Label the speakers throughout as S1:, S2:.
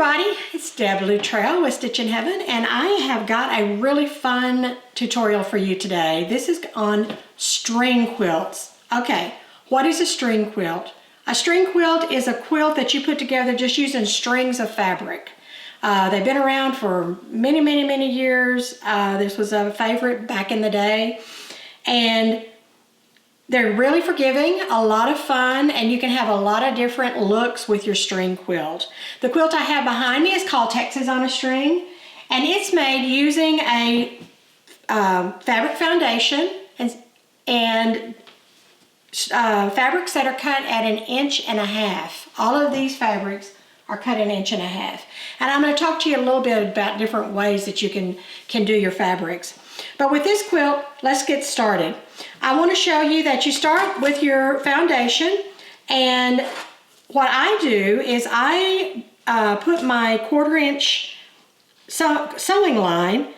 S1: everybody, it's Deb Luttrell with Stitch in Heaven, and I have got a really fun tutorial for you today. This is on string quilts. Okay, what is a string quilt? A string quilt is a quilt that you put together just using strings of fabric. They've been around for many years. This was a favorite back in the day, and they're really forgiving, a lot of fun, and you can have a lot of different looks with your string quilt. The quilt I have behind me is called Texas on a String, and it's made using a fabric foundation and fabrics that are cut at 1.5 inches. All of these fabrics are cut 1.5 inches. And I'm going to talk to you a little bit about different ways that you can do your fabrics. But with this quilt, let's get started. I want to show you that you start with your foundation, and what I do is I put my 1/4 inch sewing line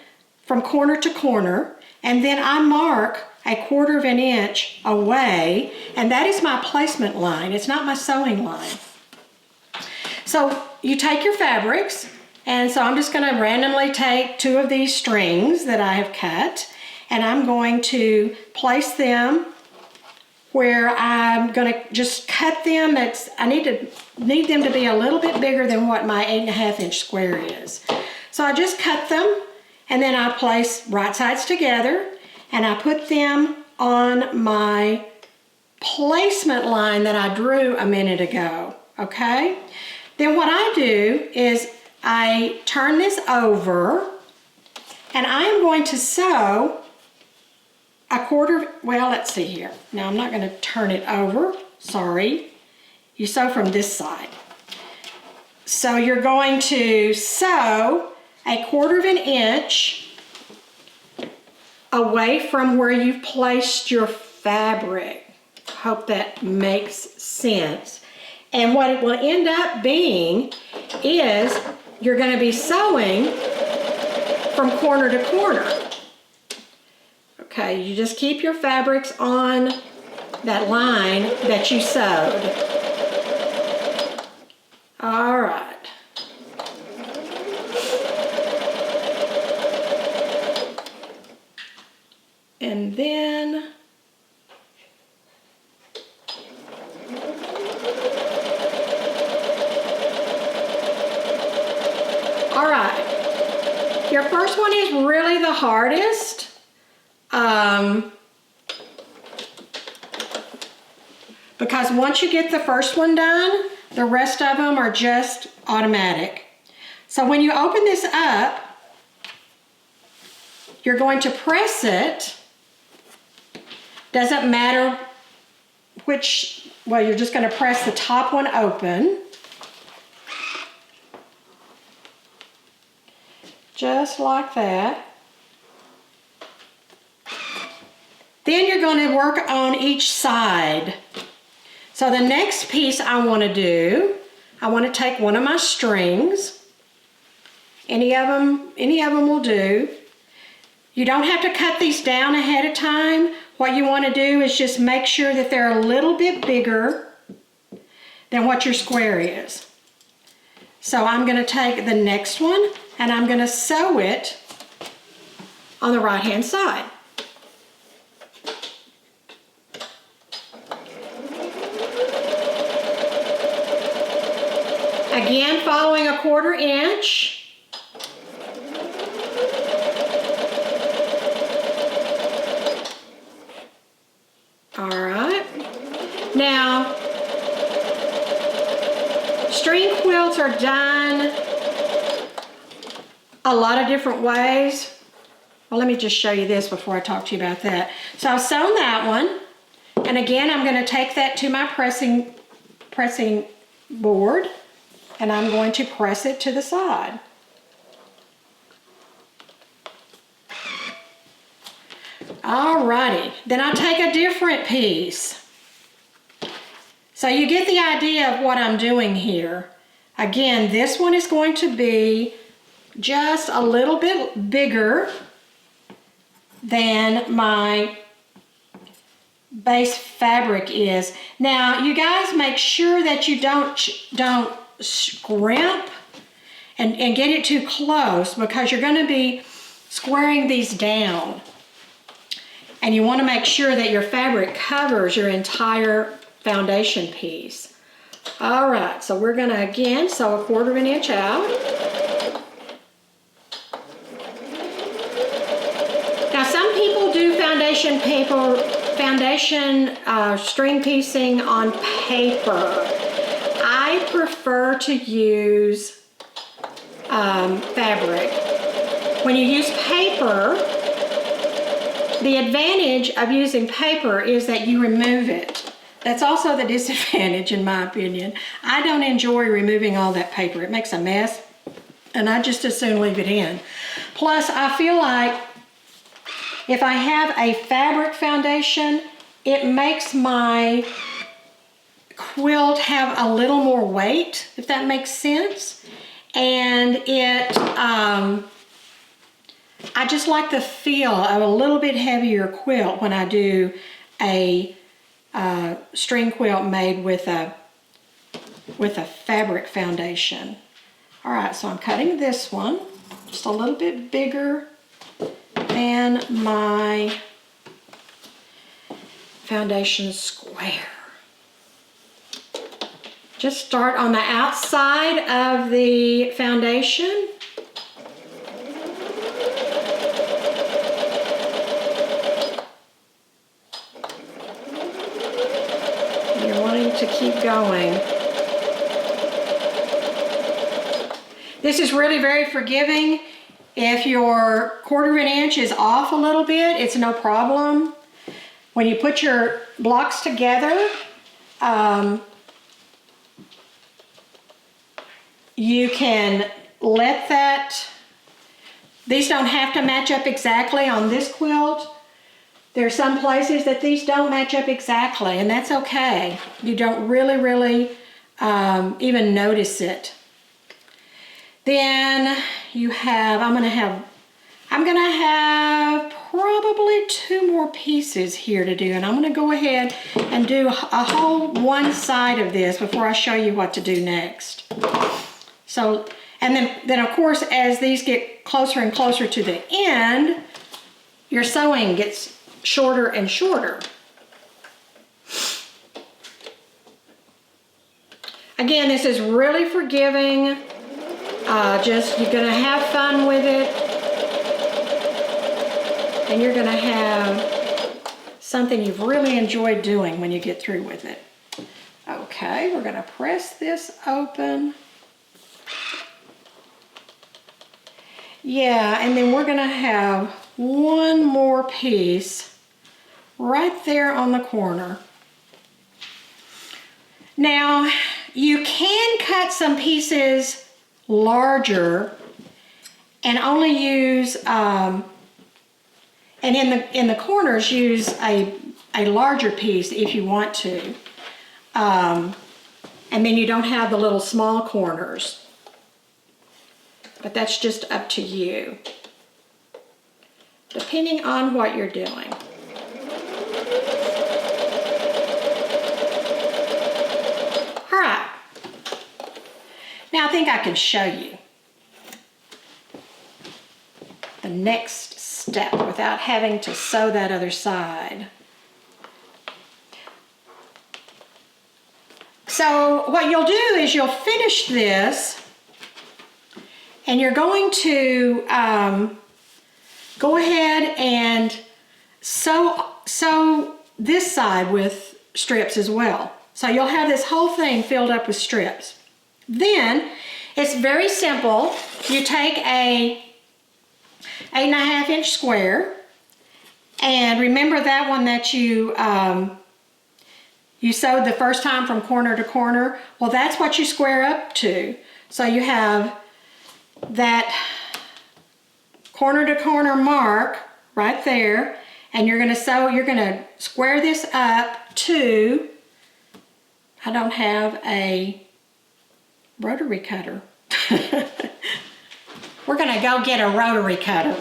S1: from corner to corner, and then I mark 1/4 inch away, and that is my placement line. It's not my sewing line. So you take your fabrics, and so I'm just going to randomly take 2 of these strings that I have cut, and I'm going to place them where I'm going to just cut them. I need them to be a little bit bigger than what my 8.5 inch square is. So I just cut them, and then I place right sides together, and I put them on my placement line that I drew a minute ago, okay? Then what I do is I turn this over, and I am going to sew 1/4, well, let's see here. Now I'm not going to turn it over, sorry. You sew from this side. So you're going to sew 1/4 inch away from where you've placed your fabric. Hope that makes sense. And what it will end up being is you're going to be sewing from corner to corner. Okay, you just keep your fabrics on that line that you sewed. All right. And then all right, your first one is really the hardest. Because once you get the first one done, the rest of them are just automatic. So when you open this up, you're going to press it. Doesn't matter which, well, you're just going to press the top one open. Just like that. Then you're going to work on each side. So the next piece I want to do, I want to take one of my strings. Any of them will do. You don't have to cut these down ahead of time. What you want to do is just make sure that they're a little bit bigger than what your square is. So I'm going to take the next one, and I'm going to sew it on the right hand side. Again, following 1/4 inch. All right. Now, string quilts are done a lot of different ways. Well, let me just show you this before I talk to you about that. So I've sewn that one, and again, I'm going to take that to my pressing board, and I'm going to press it to the side. Alrighty, then I'll take a different piece. So you get the idea of what I'm doing here. Again, this one is going to be just a little bit bigger than my base fabric is. Now, you guys make sure that you don't scrimp and get it too close, because you're going to be squaring these down. And you want to make sure that your fabric covers your entire foundation piece. All right, so we're going to again sew 1/4 inch out. Now some people do foundation string piecing on paper. I prefer to use fabric. When you use paper, the advantage of using paper is that you remove it. That's also the disadvantage, in my opinion. I don't enjoy removing all that paper. It makes a mess, and I just as soon leave it in. Plus, I feel like if I have a fabric foundation, it makes my quilt have a little more weight, if that makes sense. And it, I just like the feel of a little bit heavier quilt when I do a string quilt made with a fabric foundation. All right, so I'm cutting this one just a little bit bigger than my foundation square. Just start on the outside of the foundation. You're wanting to keep going. This is really very forgiving. If your 1/4 inch is off a little bit, it's no problem. When you put your blocks together, you can let that, these don't have to match up exactly on this quilt. There are some places that these don't match up exactly, and that's okay. You don't really even notice it. Then you have, I'm gonna have probably 2 more pieces here to do, and I'm gonna go ahead and do a whole one side of this before I show you what to do next. So, and then of course, as these get closer and closer to the end, your sewing gets shorter and shorter. Again, this is really forgiving. You're gonna have fun with it, and you're gonna have something you've really enjoyed doing when you get through with it. Okay, we're gonna press this open. Yeah, and then we're gonna have one more piece right there on the corner. Now, you can cut some pieces larger and only use, and in the corners, use a larger piece if you want to. And then you don't have the little small corners. But that's just up to you, depending on what you're doing. All right. Now I think I can show you the next step without having to sew that other side. So what you'll do is you'll finish this, and you're going to go ahead and sew this side with strips as well. So you'll have this whole thing filled up with strips. Then it's very simple. You take a 8.5 inch square, and remember that one that you sewed the first time from corner to corner? Well, that's what you square up to. So you have that corner to corner mark right there, and you're going to square this up to, I don't have a rotary cutter. We're going to go get a rotary cutter.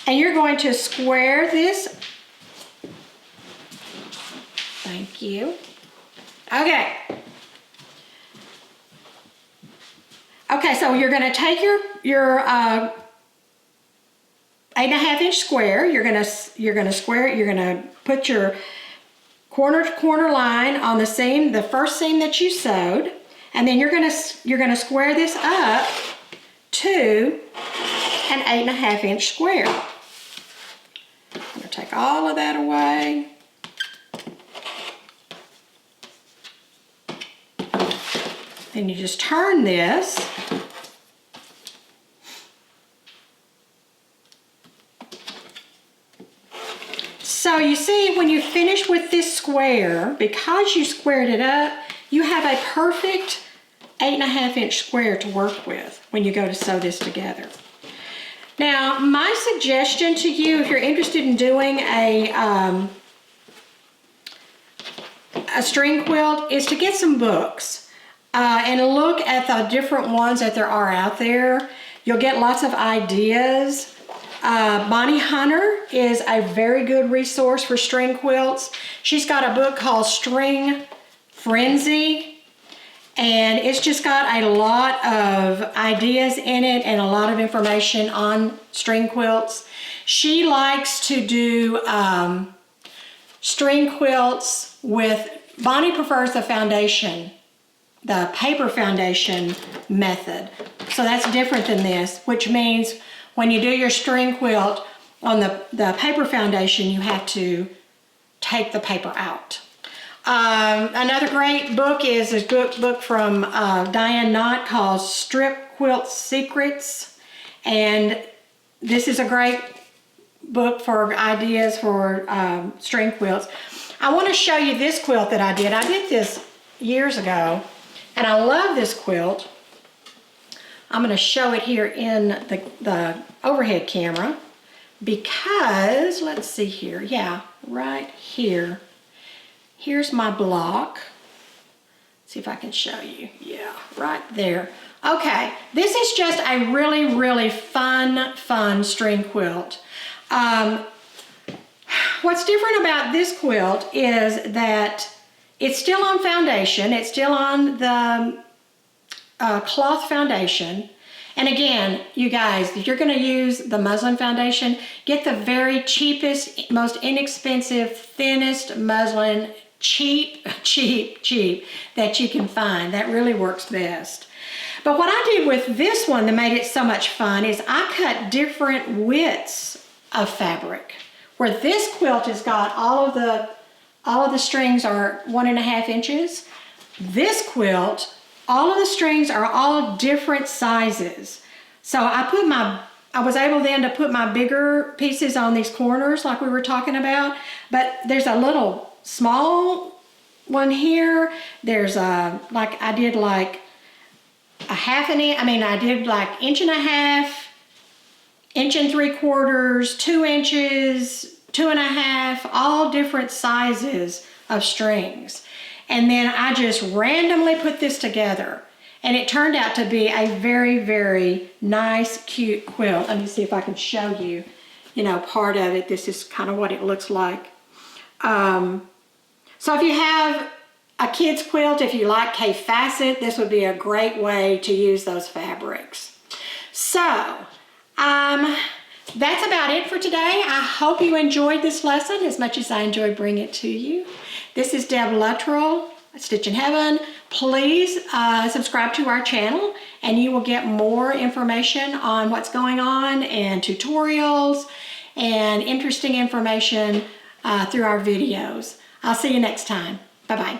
S1: And you're going to square this. Thank you. Okay. Okay, so you're going to take your 8.5-inch square. You're going to square it. You're going to put your corner to corner line on the seam, the first seam that you sewed, and then you're going to square this up to an 8.5-inch square. I'm going to take all of that away. Then you just turn this. So you see, when you finish with this square, because you squared it up, you have a perfect 8.5-inch square to work with when you go to sew this together. Now, my suggestion to you, if you're interested in doing a string quilt, is to get some books and look at the different ones that there are out there. You'll get lots of ideas. Bonnie Hunter is a very good resource for string quilts. She's got a book called String Frenzy, and it's just got a lot of ideas in it and a lot of information on string quilts. She likes to do string quilts with, Bonnie prefers the foundation, the paper foundation method. So that's different than this, which means when you do your string quilt on the paper foundation, you have to take the paper out. Another great book is a book from Diane Knott called Strip Quilt Secrets. And this is a great book for ideas for string quilts. I want to show you this quilt that I did. I did this years ago, and I love this quilt. I'm going to show it here in the overhead camera because, let's see here, yeah, right here. Here's my block. See if I can show you. Yeah, right there. Okay, this is just a really, really fun string quilt. What's different about this quilt is that it's still on foundation. It's still on the cloth foundation. And again, you guys, if you're going to use the muslin foundation, get the very cheapest, most inexpensive, thinnest muslin, cheap that you can find. That really works best. But what I did with this one that made it so much fun is I cut different widths of fabric. Where this quilt has got all of the strings are 1.5 inches. This quilt, all of the strings are all different sizes. So I was able then to put my bigger pieces on these corners like we were talking about, but there's a little small one here. There's like I did like a 1/2 inch, I did like 1.5 inches, 1 3/4, 2 inches, 2.5, all different sizes of strings. And then I just randomly put this together, and it turned out to be a very, very nice, cute quilt. Let me see if I can show you, part of it. This is kind of what it looks like. So if you have a kid's quilt, if you like K-facet, this would be a great way to use those fabrics. So, that's about it for today. I hope you enjoyed this lesson as much as I enjoyed bringing it to you. This is Deb Luttrell, Stitchin Heaven. Please subscribe to our channel and you will get more information on what's going on and tutorials and interesting information through our videos. I'll see you next time. Bye-bye.